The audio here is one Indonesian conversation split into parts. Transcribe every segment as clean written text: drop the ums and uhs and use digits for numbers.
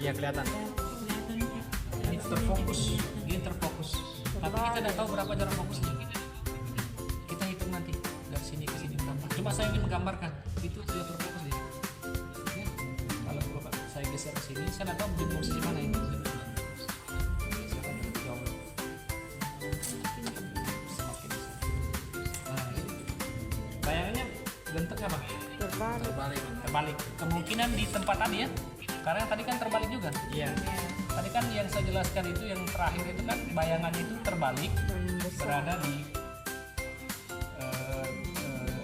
Ya kelihatan. Ini terfokus, dia terfokus. Tapi kita tidak tahu berapa jarak fokusnya. Kita hitung nanti dari sini ke sini berapa. Cuma saya ingin menggambarkan itu sudah terfokus dia. Ya. Kalau Bapak saya geser ke sini, saya tidak tahu di posisi mana ini. Geser jauh. Semakin besar. Nah, ini. Bayangannya bentuknya apa? Terbalik. Kemungkinan di tempat tadi ya. Karena tadi kan terbalik juga. Iya. Tadi kan yang saya jelaskan itu yang terakhir itu kan bayangan itu terbalik berada di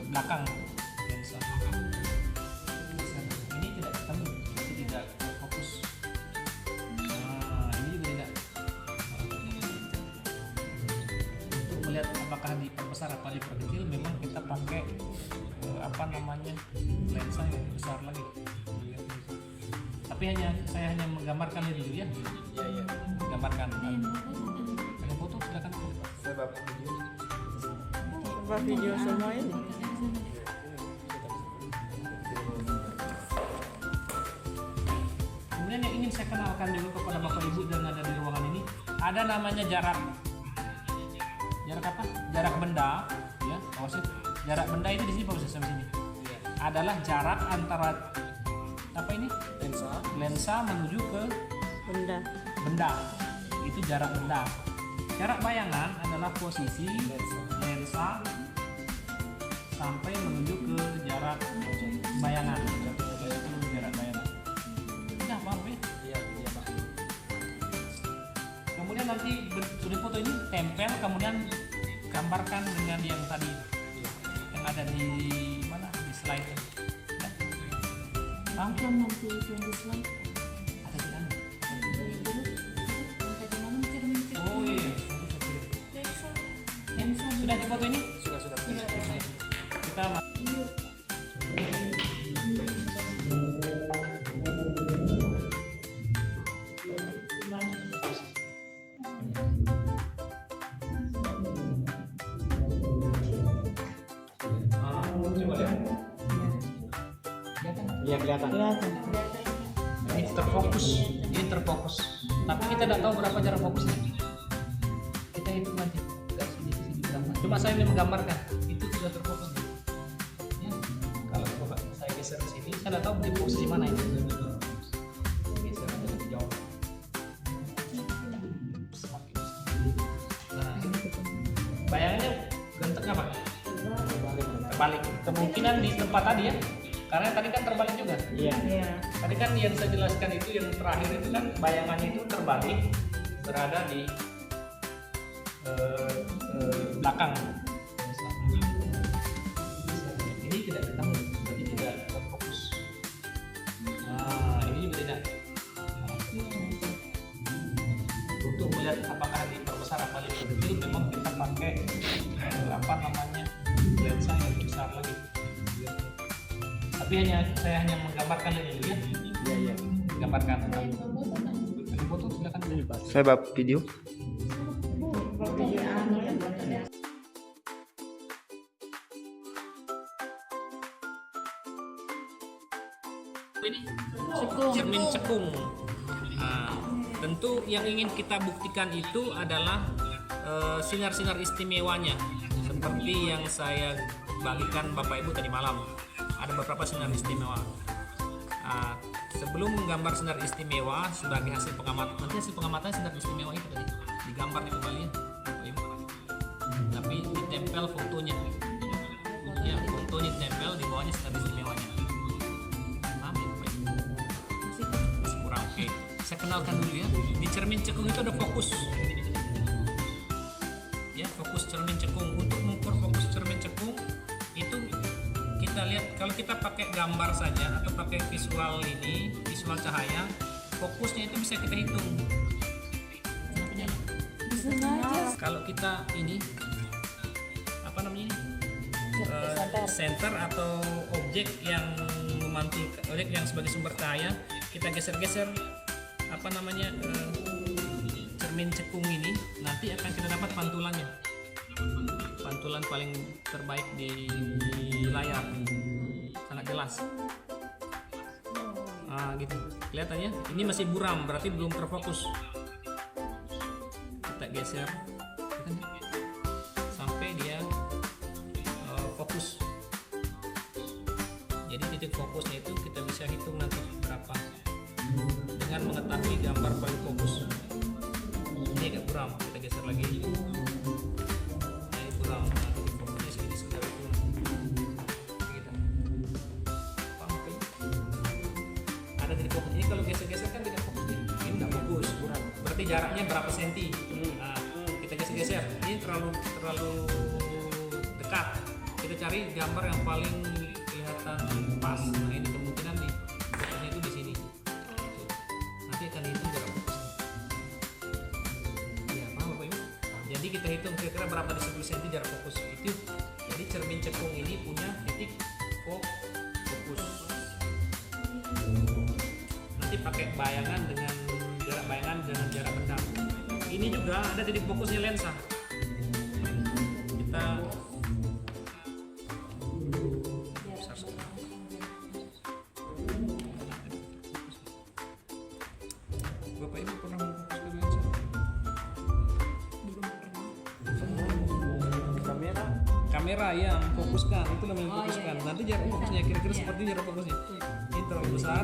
belakang lensa. Ini tidak ketemu, ini tidak fokus. Nah, ini juga tidak. Untuk melihat apakah diperbesar apa diperkecil, memang kita pakai lensa yang besar lagi. Tapi saya hanya menggambarkan ini dulu ya. Iya. Gambarkan. Ada foto silakan. Saya bapak video. Apa video semua ini? Kemudian yang ingin saya kenalkan juga kepada Bapak Ibu yang ada di ruangan ini, ada namanya jarak. Jarak apa? Jarak benda, ya. Jarak benda ini di sini Pak sampai sini. Iya. Adalah jarak antara apa ini? Lensa menuju ke benda. Itu jarak benda. Jarak bayangan adalah posisi lensa sampai menuju ke jarak bayangan. Itu jarak bayangan. Sudah paham ya? Iya Pak. Kemudian nanti sudah foto ini tempel, kemudian gambarkan dengan yang tadi yang ada di mana di slide. Paham? Nanti itu yang di slide. Ada di mana? Oh Oh iya. Sudah di foto ini? Sudah. Kita coba lihat. Iya kelihatan. Ini terfokus. Tapi kita tidak tahu berapa jarak fokusnya. Kita hitung nanti dari sini ke sini berapa. Cuma saya ingin menggambarkan itu sudah terfokus. Ya. Kalau coba saya geser ke sini, saya tidak tahu di posisi mana itu. Geser lebih jauh. Semakin besar. Nah, ini. Bayangannya bentuknya apa? Terbalik. Kemungkinan di tempat tadi ya. Karena tadi kan terbalik juga. Iya. Tadi kan yang saya jelaskan itu yang terakhir itu kan bayangannya itu terbalik berada di belakang. Ini tidak ketemu, berarti tidak terfokus. Nah, ini juga tidak. Untuk melihat apakah diperbesar apa diperkecil, memang kita pakai lensa yang besar lagi. Tapi saya hanya menggambarkan ini dulu ya. Iya. Gambarkan. Ada foto silakan. Saya bapak video. Ini cermin cekung. Nah, tentu yang ingin kita buktikan itu adalah sinar-sinar istimewanya, seperti yang saya bagikan Bapak Ibu tadi malam. Ada beberapa sinar istimewa. Sebelum menggambar sinar istimewa sebagai hasil pengamatan, nanti hasil pengamatan sinar istimewa itu tadi digambar di kembali ya, tapi ditempel fotonya. Ya, fotonya ditempel di bawahnya sinar istimewanya. Paham ya Bapak Ibu? Masih kurang. Oke, saya kenalkan dulu ya. Di cermin cekung itu ada fokus. Ya, fokus cermin cekung. Untuk mengukur fokus cermin cekung itu kita lihat, kalau kita pakai gambar saja atau pakai visual cahaya, fokusnya itu bisa kita hitung. Kalau kita ini apa namanya, center atau objek yang memantul, objek yang sebagai sumber cahaya, kita geser-geser apa namanya cermin cekung ini, nanti akan kita dapat pantulannya. Pantulan paling terbaik di layar, sangat jelas. gitu. Kelihatan ya? Ini masih buram, berarti belum terfokus. Kita geser sampai dia fokus. Jadi titik fokusnya itu kita bisa hitung nanti berapa dengan mengetahui gambar paling fokus. Ini agak buram, kita geser lagi. Ini buram, nah, titik fokusnya segini sudah itu. Gitu. Paham kan? Ada titik fokus. Ini kalau geser-geser kan tidak fokus nih. Ini nggak fokus, buram. Berarti jaraknya berapa senti? Nah, kita geser-geser. Ini terlalu dekat. Kita cari gambar yang paling kelihatan pas. Nah, ini kemungkinan nih fokusnya itu di sini. Nanti akan hitung jarak fokusnya. Ya, paham Bapak Ibu? Jadi kita hitung kira-kira berapa di 10 cm jarak fokus itu. Jadi cermin cekung ini punya titik fokus. Nanti pakai bayangan dengan jarak benda. Ini juga ada titik fokusnya lensa. Kita besar sekali. Bapak Ibu pernah memfokuskan lensa? Kamera yang memfokuskan itu namanya memfokuskan. Nanti jarak fokusnya kira-kira seperti jarak fokusnya. Ini terlalu besar,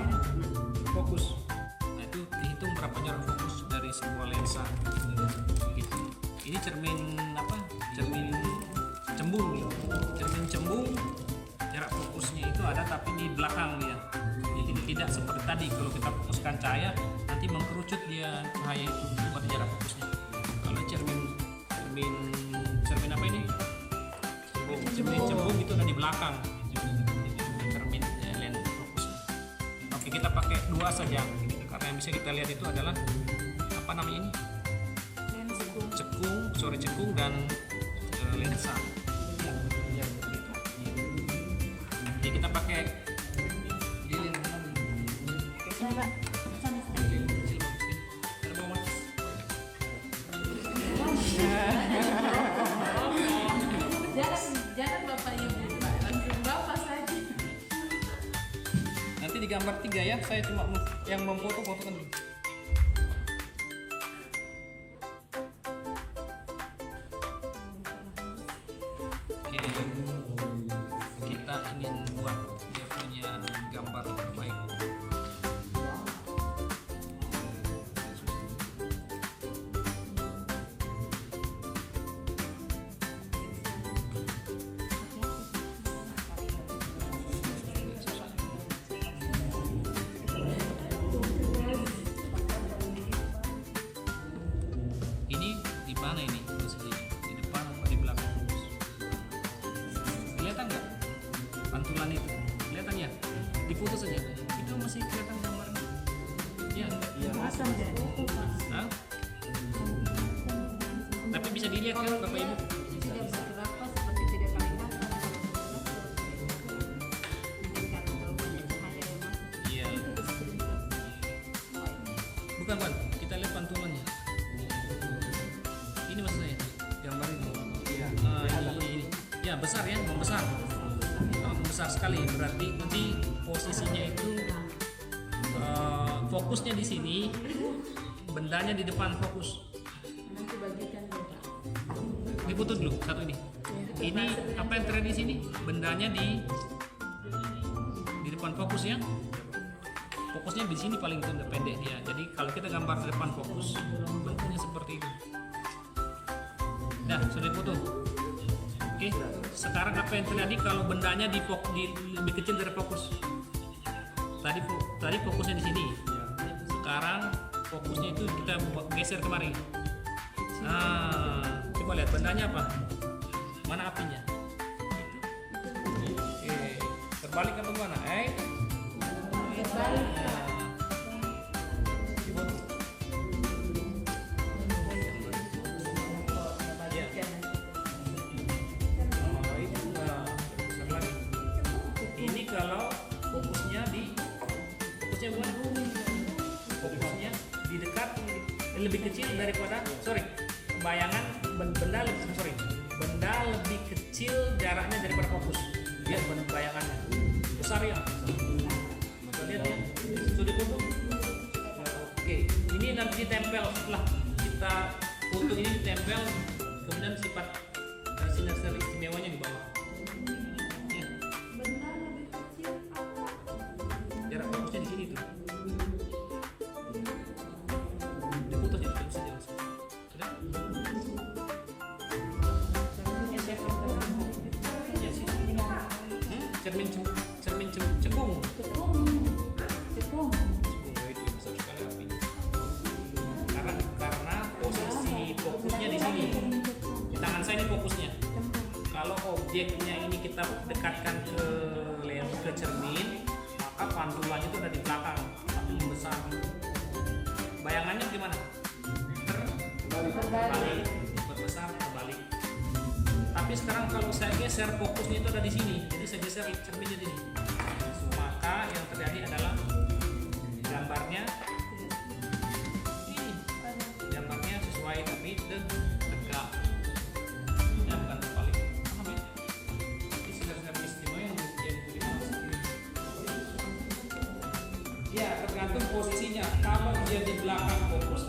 fokus. Nah itu dihitung berapa jarak fokus dari sebuah lensa. Gitu. Ini cermin apa? Cermin cembung nih. Cermin cembung jarak fokusnya itu ada tapi di belakang dia. Jadi tidak seperti tadi kalau kita fokuskan cahaya nanti mengkerucut dia cahaya itu buat jarak fokusnya. Kalau cermin apa ini? Cermin cembung itu ada di belakang. Cermin lens fokusnya. Oke, kita pakai 2 saja karena yang bisa kita lihat itu adalah apa namanya ini? Cekung dan lensa. Ya, gitu. Jadi kita pakai lilin Pak. lilin kecil bagus ini. Ada bawang manis. Jangan Bapak Ibu, Pak. Langsung Bapak saja. Nanti di gambar 3 ya, saya cuma yang memfoto-fotokan dulu. Oke, kita ingin buat dia punya gambar terbaik. Ini di mana ini posisinya? Di depan atau di belakang? Kelihatan nggak pantulan itu? Kelihatan ya? Difoto saja. Itu masih kelihatan gambarnya. Ya. Hah? Tapi bisa dilihat kan Bapak Ibu? Tidak berapa seperti tidak kelihatan. Kan kalau banyak cahaya yang masuk. Iya. Bukan, kita lihat pantulannya. Ini maksud saya, gambar ini. Iya. Ini. Ya besar ya, membesar. Membesar sekali. Berarti nanti posisinya itu fokusnya di sini, bendanya di depan fokus. Nanti bagikan Bapak. Diputus dulu satu ini. Ini apa yang terjadi di sini? Bendanya di depan fokus ya. Fokusnya di sini paling pendek dia. Jadi kalau kita gambar di depan fokus, bentuknya seperti itu. Nah, sudah difoto. Oke, sekarang apa yang terjadi kalau bendanya lebih kecil dari fokus? Tadi fokusnya di sini. Sekarang fokusnya itu kita geser kemari. Nah, coba lihat bendanya apa? Mana apinya? Oke, terbalik apa gimana? Terbalik. Difoto. Ini kalau fokusnya di dekat lebih kecil daripada bayangan benda lebih kecil jaraknya daripada fokus. Lihat bayangannya besar ya. lihat ya. Sudah foto? Oke, ini nanti ditempel setelah kita foto ini ditempel, kemudian sifat sinar istimewanya di bawah. Ya. Jarak fokusnya di sini tuh. Ini fotonya bisa jelas. Sudah? Ya sih. Cermin cekung. Cekung, itu besar sekali apinya. Karena posisi fokusnya di sini. Di tangan saya ini fokusnya. Kalau objeknya ini kita dekatkan ke cermin, maka pantulannya itu ada di belakang, tapi membesar. Bayangannya gimana? Terbalik, berbesar, terbalik. Tapi sekarang kalau saya geser fokusnya itu ada di sini, jadi saya geser cerminnya di sini. Maka yang terjadi adalah gambarnya ini, gambarnya sesuai tapi tegak. Ya bukan terbalik. Paham ya? Ini sinar istimewa yang ditulis. Ya tergantung posisinya. Kalau dia di belakang fokus